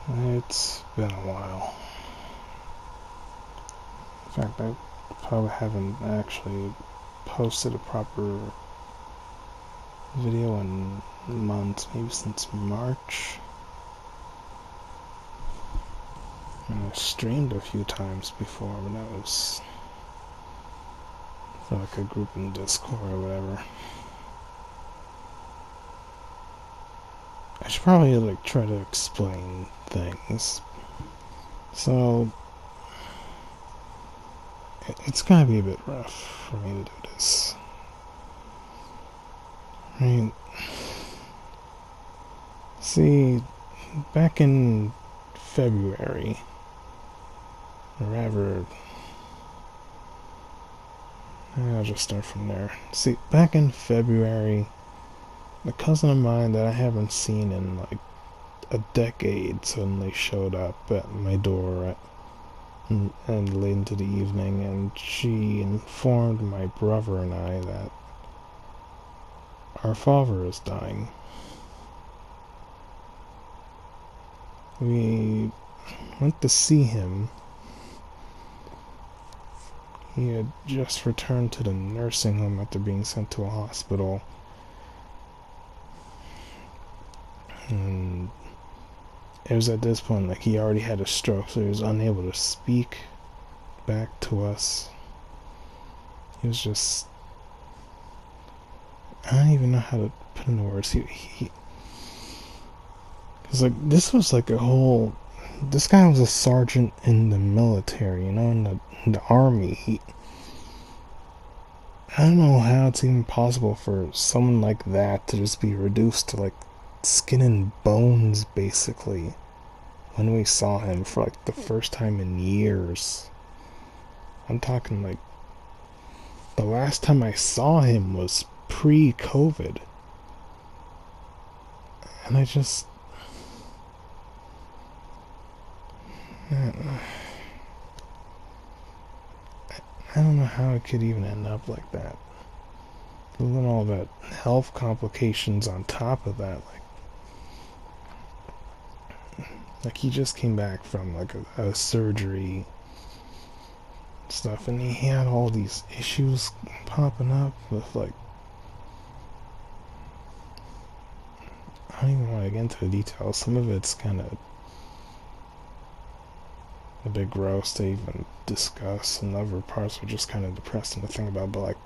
It's been a while. In fact, I probably haven't actually posted a proper video in months, maybe since March. And I streamed a few times before, but that was for like a group in Discord or whatever. I should probably like try to explain things. So it's gonna be a bit rough for me to do this. I mean, see, back in February, or rather, I'll just start from there. See, back in February, a cousin of mine that I haven't seen in like a decade suddenly showed up at my door and late into the evening, and she informed my brother and I that our father is dying. We went to see him. He had just returned to the nursing home after being sent to a hospital. And it was at this point like he already had a stroke, so he was unable to speak back to us. He was just, I don't even know how to put into words. He cause like this was like a whole. This guy was a sergeant in the military, in the army. I don't know how it's even possible for someone like that to just be reduced to like skin and bones, basically. When we saw him for like the first time in years. I'm talking like the last time I saw him was pre-COVID. And I just, I don't know how it could even end up like that. And then all that health complications on top of that, like he just came back from like a surgery stuff, and he had all these issues popping up with like, I don't even want to get into the details. Some of it's kind of a bit gross to even discuss, and other parts are just kind of depressing to think about. But like,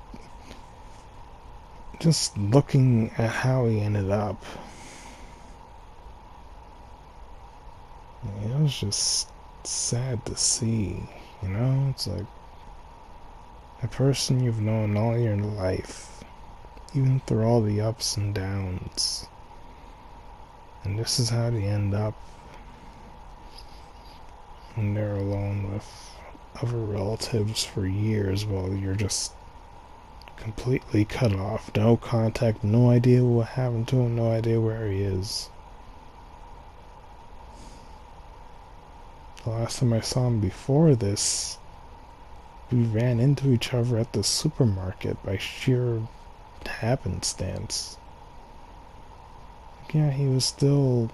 just looking at how he ended up, it was just sad to see. It's like a person you've known all your life, even through all the ups and downs, and this is how they end up, and they're alone with other relatives for years while you're just completely cut off. No contact, no idea what happened to him, no idea where he is. The last time I saw him before this, we ran into each other at the supermarket by sheer happenstance. Yeah, he was still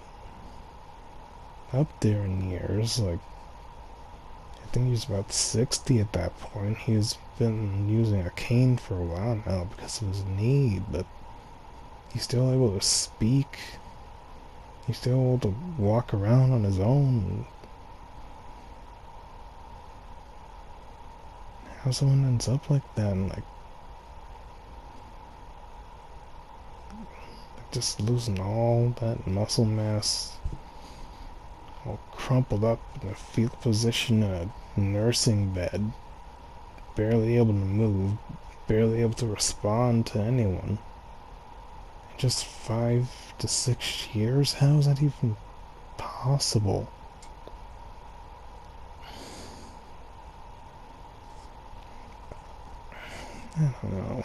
up there in years. Like, I think he was about 60 at that point. He's been using a cane for a while now because of his knee, but he's still able to speak. He's still able to walk around on his own. How someone ends up like that, and like just losing all that muscle mass, all crumpled up in a fetal position in a nursing bed, barely able to move, barely able to respond to anyone. In just 5 to 6 years? How is that even possible? I don't know.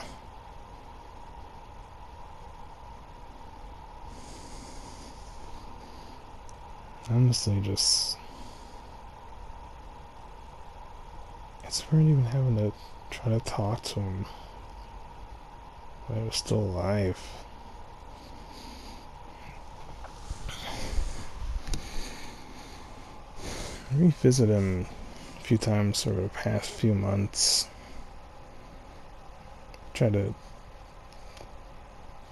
Honestly, just, it's weird even having to try to talk to him while I was still alive. I revisit him a few times over the past few months. Try to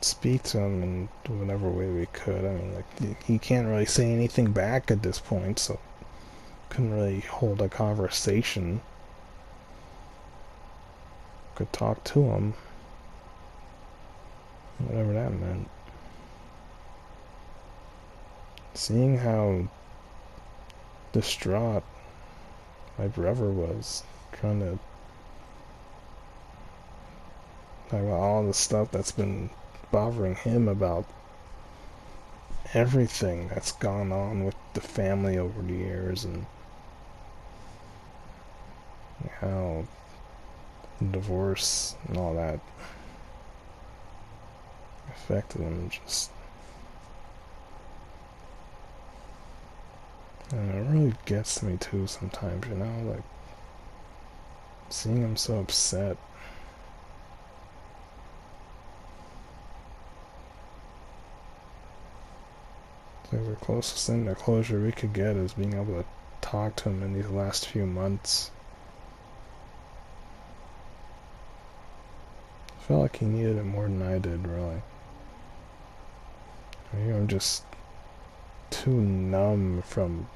speak to him in whatever way we could. I mean, like, he can't really say anything back at this point, so couldn't really hold a conversation. Could talk to him, whatever that meant. Seeing how distraught my brother was, trying to talk about all the stuff that's been bothering him about everything that's gone on with the family over the years, and how divorce and all that affected him. Just, and it really gets to me too sometimes, you know, like seeing him so upset. It's like the closest thing to closure we could get is being able to talk to him in these last few months. I felt like he needed it more than I did, really. Maybe I'm just too numb from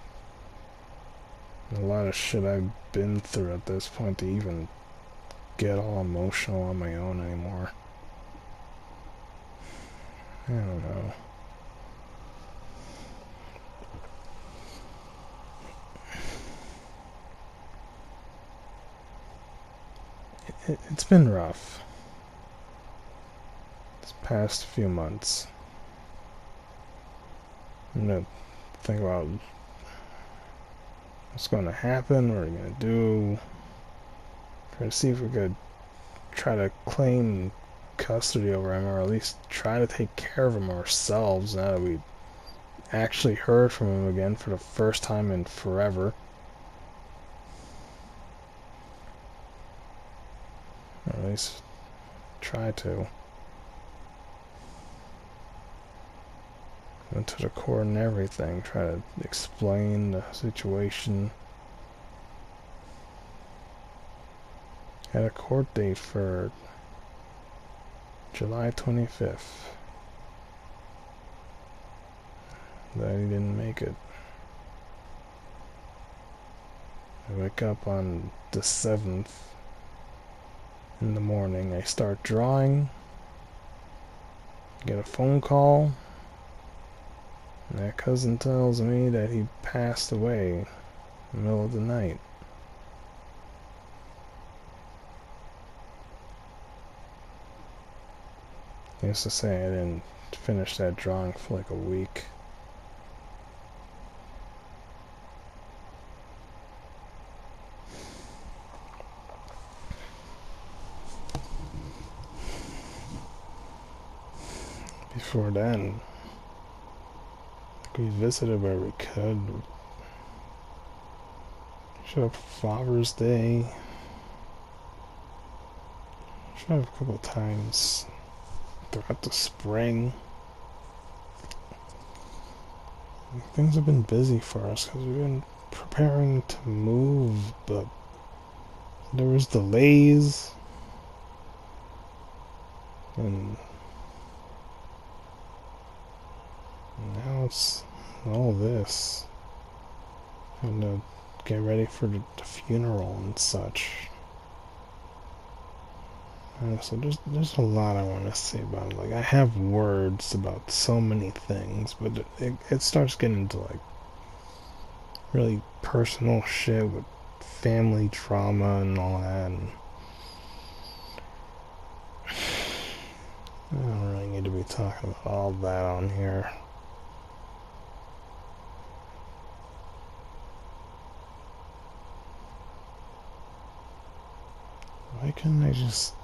a lot of shit I've been through at this point to even get all emotional on my own anymore. I don't know. It's been rough this past few months. I'm gonna think about what's going to happen, what we're going to do. Try to see if we could try to claim custody over him, or at least try to take care of him ourselves now that we actually heard from him again for the first time in forever. Or at least try to. Went to the court and everything, try to explain the situation. Had a court date for July 25th. That he didn't make it. I wake up on the 7th in the morning. I start drawing. Get a phone call. And that cousin tells me that he passed away in the middle of the night. He used to say I didn't finish that drawing for like a week. Before then, we visited where we could. Showed up for Father's Day. Showed up a couple times throughout the spring. Things have been busy for us because we've been preparing to move, but there was delays, and now it's all this. And to get ready for the funeral and such. So there's a lot I want to say about it. Like, I have words about so many things, but it starts getting into like really personal shit with family trauma and all that. And I don't really need to be talking about all that on here. Why couldn't I just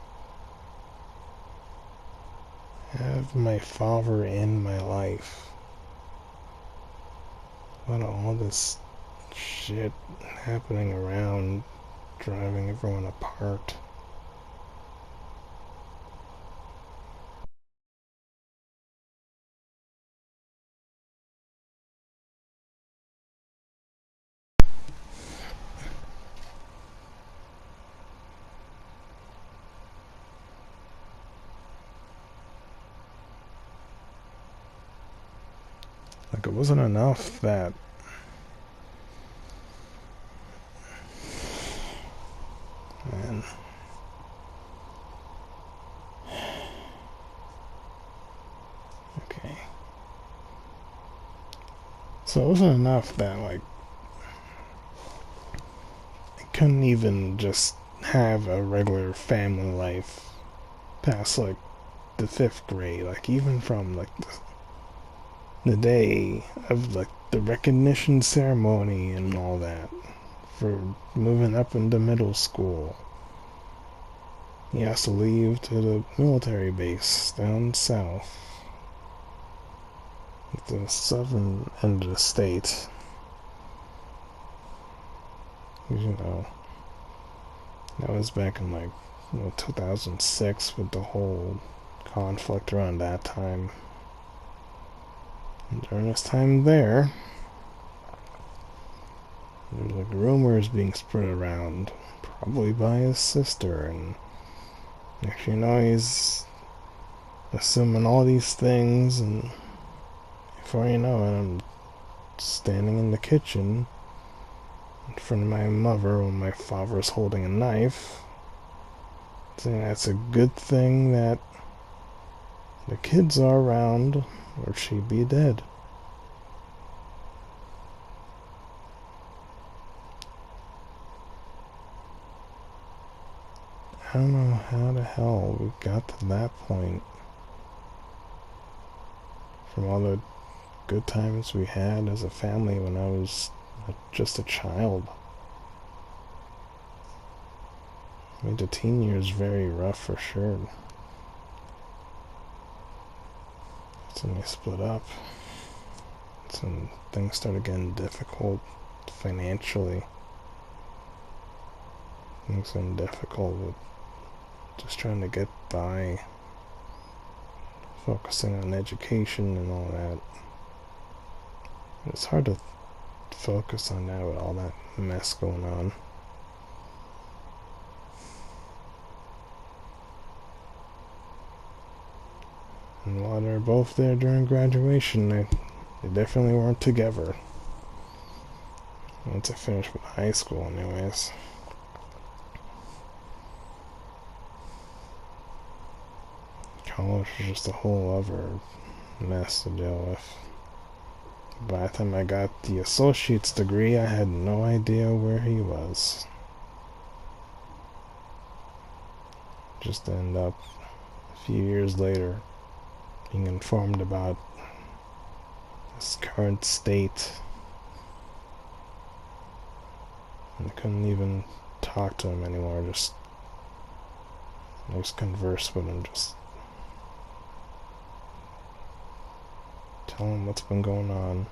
have my father in my life? What all this shit happening around, driving everyone apart. Like, it wasn't enough that, man. Okay. So it wasn't enough that, like, I couldn't even just have a regular family life past, like, the 5th grade. Like, even from, like, the day of, like, the recognition ceremony and all that for moving up into middle school. He has to leave to the military base down south, at the southern end of the state. You know, that was back in like 2006 with the whole conflict around that time. And during his time there was like rumors being spread around, probably by his sister, and next you know he's assuming all these things, and before you know it, I'm standing in the kitchen in front of my mother when my father is holding a knife, saying that's a good thing that the kids are around, or she'd be dead. I don't know how the hell we got to that point. From all the good times we had as a family when I was just a child. Made the teen years very rough for sure. That's when they split up. That's when things started getting difficult financially. Things getting difficult with just trying to get by, focusing on education and all that. It's hard to focus on that with all that mess going on. And while they're both there during graduation, they definitely weren't together. Once I finished with high school, anyways. College was just a whole other mess to deal with. By the time I got the associate's degree, I had no idea where he was. Just end up a few years later being informed about his current state. And I couldn't even talk to him anymore, just converse with him, just tell him what's been going on.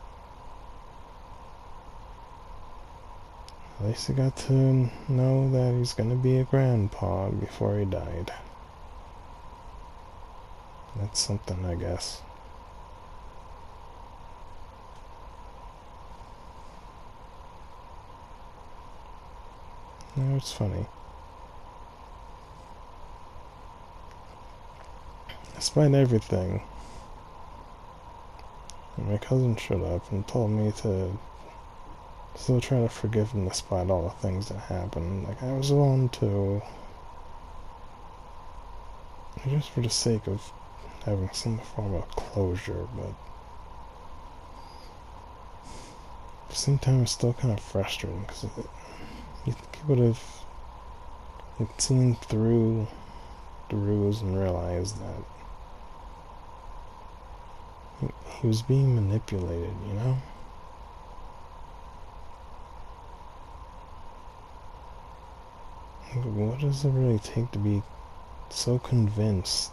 At least I got to know that he's gonna be a grandpa before he died. That's something, I guess. No, it's funny. Despite everything, my cousin showed up and told me to still try to forgive him despite all the things that happened. Like, I was willing to, just for the sake of having some form of closure, but at the same time it's still kind of frustrating, because you think he would have seen through the ruse and realized that he was being manipulated, you know? What does it really take to be so convinced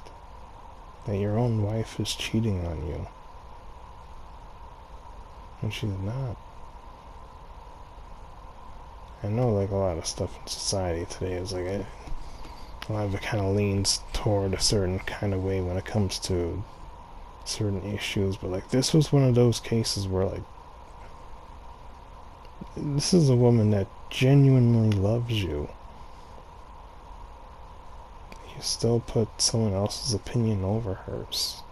that your own wife is cheating on you when she's not? I know, like, a lot of stuff in society today is like a lot of it kind of leans toward a certain kind of way when it comes to certain issues, but like, this was one of those cases where, like, this is a woman that genuinely loves you. You still put someone else's opinion over hers.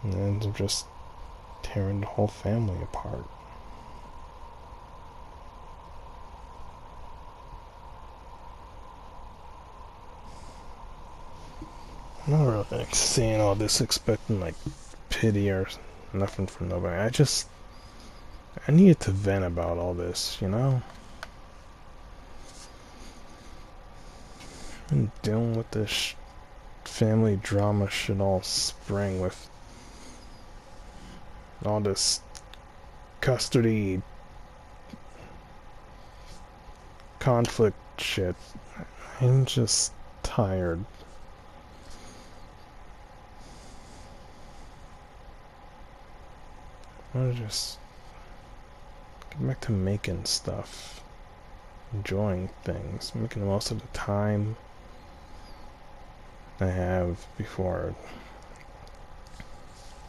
and ends up just tearing the whole family apart. I'm not really like saying all this expecting like pity or nothing from nobody. I needed to vent about all this, you know? Been dealing with this family drama shit all spring with all this custody conflict shit. I'm just tired. I want to just get back to making stuff, enjoying things, making the most of the time I have before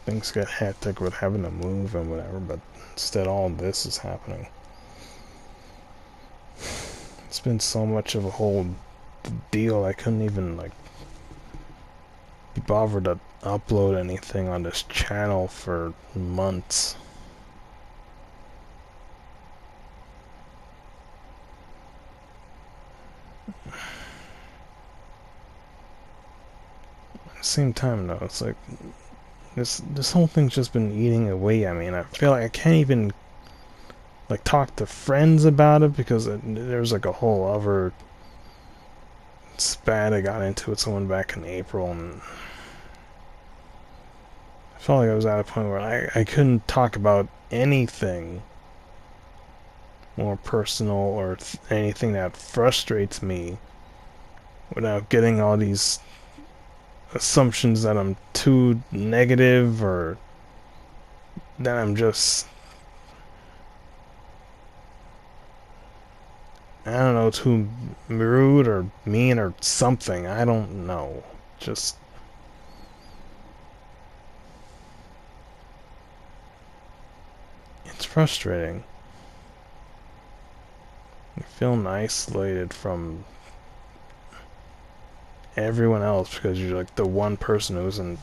things get hectic with having to move and whatever, but instead all this is happening. It's been so much of a whole deal, I couldn't even like be bothered to upload anything on this channel for months. At the same time though, it's like this whole thing's just been eating away at me, and I feel like I can't even like talk to friends about it because there's like a whole other spat I got into with someone back in April, and I felt like I was at a point where I couldn't talk about anything more personal or anything that frustrates me without getting all these assumptions that I'm too negative or that I'm just, I don't know, too rude or mean or something. I don't know. Just it's frustrating. You feel isolated from everyone else because you're like the one person who isn't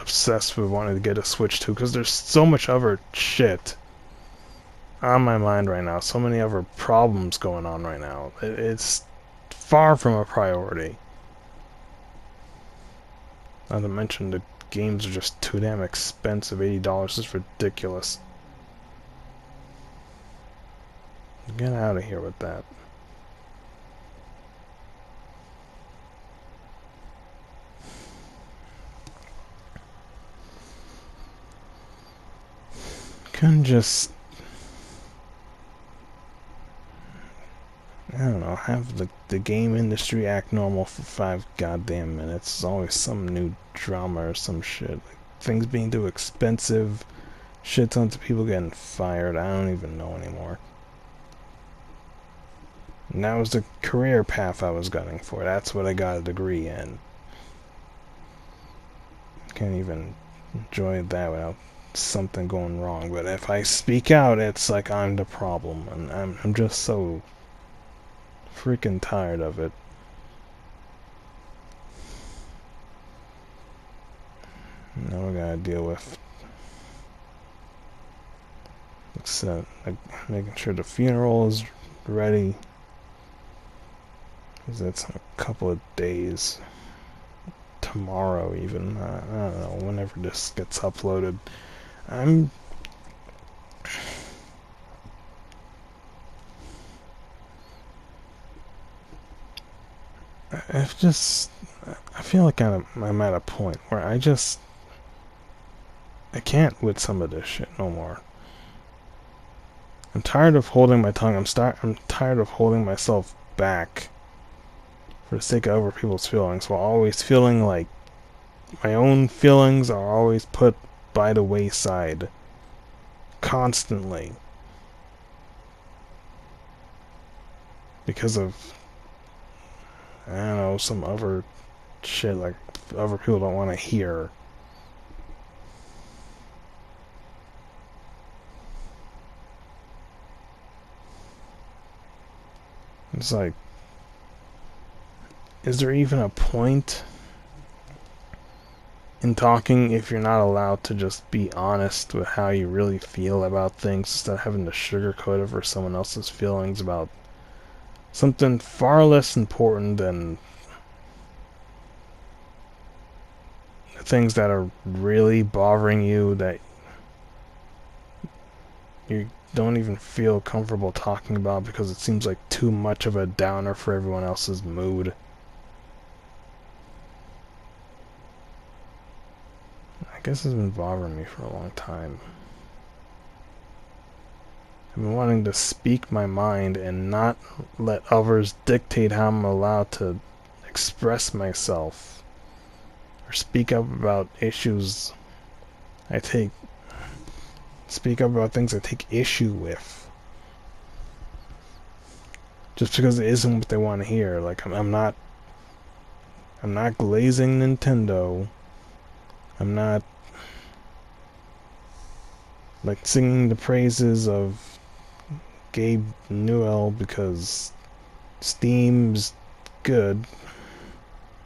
obsessed with wanting to get a Switch 2, because there's so much other shit on my mind right now, so many other problems going on right now. It's far from a priority. Not to mention the games are just too damn expensive. $80 is ridiculous. Get out of here with that. Couldn't just, I don't know, have the game industry act normal for 5 goddamn minutes. There's always some new drama or some shit. Like, things being too expensive, shit tons of people getting fired. I don't even know anymore. And that was the career path I was gunning for. That's what I got a degree in. Can't even enjoy that without something going wrong. But if I speak out, it's like I'm the problem, and I'm just so freaking tired of it. Now we gotta deal with like making sure the funeral is ready, because it's in a couple of days. Tomorrow even. I don't know, whenever this gets uploaded. I feel like I'm at a point where I can't with some of this shit no more. I'm tired of holding my tongue. I'm tired of holding myself back for the sake of other people's feelings, while always feeling like my own feelings are always put by the wayside constantly because of, I don't know, some other shit like other people don't want to hear. It's like, is there even a point in talking, if you're not allowed to just be honest with how you really feel about things instead of having to sugarcoat it for someone else's feelings about something far less important than things that are really bothering you that you don't even feel comfortable talking about because it seems like too much of a downer for everyone else's mood. I guess it's been bothering me for a long time. I've been wanting to speak my mind and not let others dictate how I'm allowed to express myself or speak up about issues I take speak up about things I take issue with just because it isn't what they want to hear. Like I'm not glazing Nintendo. I'm not like singing the praises of Gabe Newell because Steam's good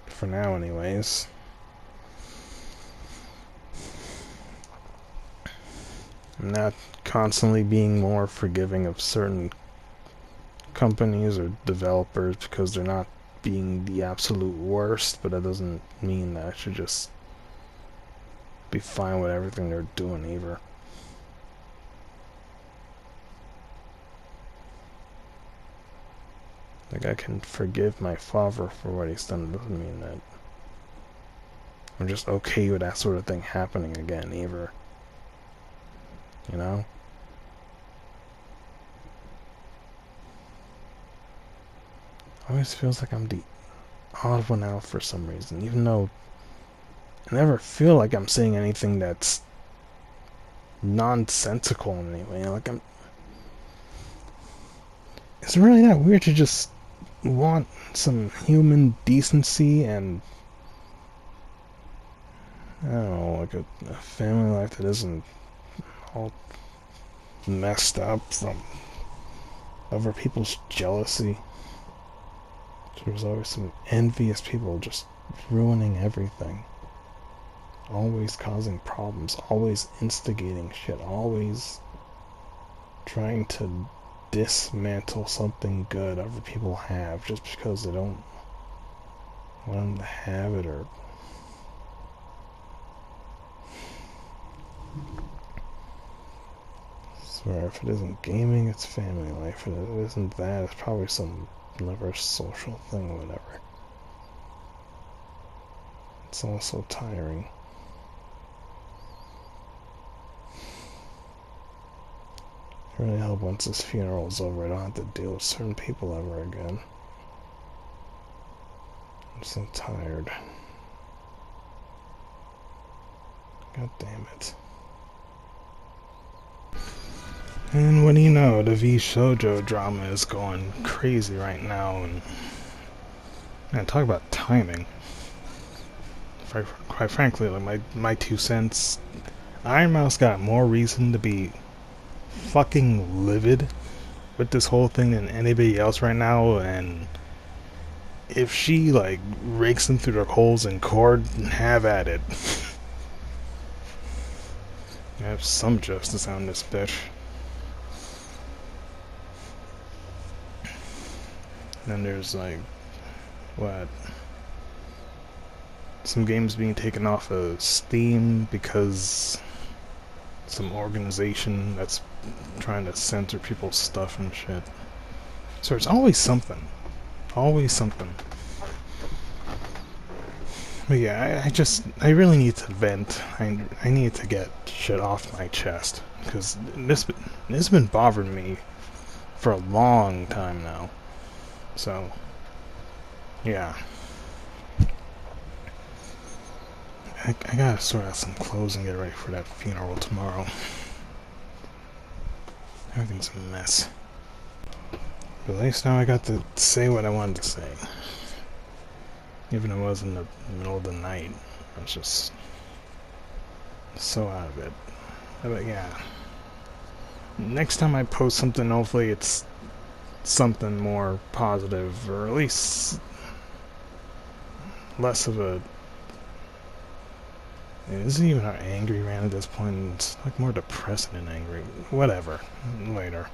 for now anyways. I'm not constantly being more forgiving of certain companies or developers because they're not being the absolute worst, but that doesn't mean that I should just be fine with everything they're doing either. Like, I can forgive my father for what he's done. Doesn't mean that I'm just okay with that sort of thing happening again either. You know? Always feels like I'm the odd one out for some reason, even though I never feel like I'm saying anything that's nonsensical in any way. Like it's really that weird to just want some human decency and I don't know, like a family life that isn't all messed up from other people's jealousy. There's always some envious people just ruining everything. Always causing problems, always instigating shit, always trying to dismantle something good other people have just because they don't want them to have it or I swear if it isn't gaming it's family life. If it isn't that it's probably some another social thing or whatever. It's all so tiring. I really hope once this funeral is over I don't have to deal with certain people ever again. I'm so tired. God damn it. And what do you know, the V Shoujo drama is going crazy right now, and man, talk about timing. Quite frankly, like my 2 cents, Iron Mouse got more reason to be fucking livid with this whole thing than anybody else right now, and if she like rakes them through their holes in court, have at it. Have some justice on this bitch. Then there's like what, some games being taken off of Steam because some organization that's trying to censor people's stuff and shit. So it's always something. Always something. But yeah, I really need to vent. I need to get shit off my chest. Because this has been bothering me for a long time now. So, yeah. I gotta sort out some clothes and get ready for that funeral tomorrow. Everything's a mess. But at least now I got to say what I wanted to say. Even though it was in the middle of the night. I was just so out of it. But yeah. Next time I post something, hopefully it's something more positive, or at least less of a Is he even an angry Rant at this point? It's like more depressing than angry. Whatever. Later.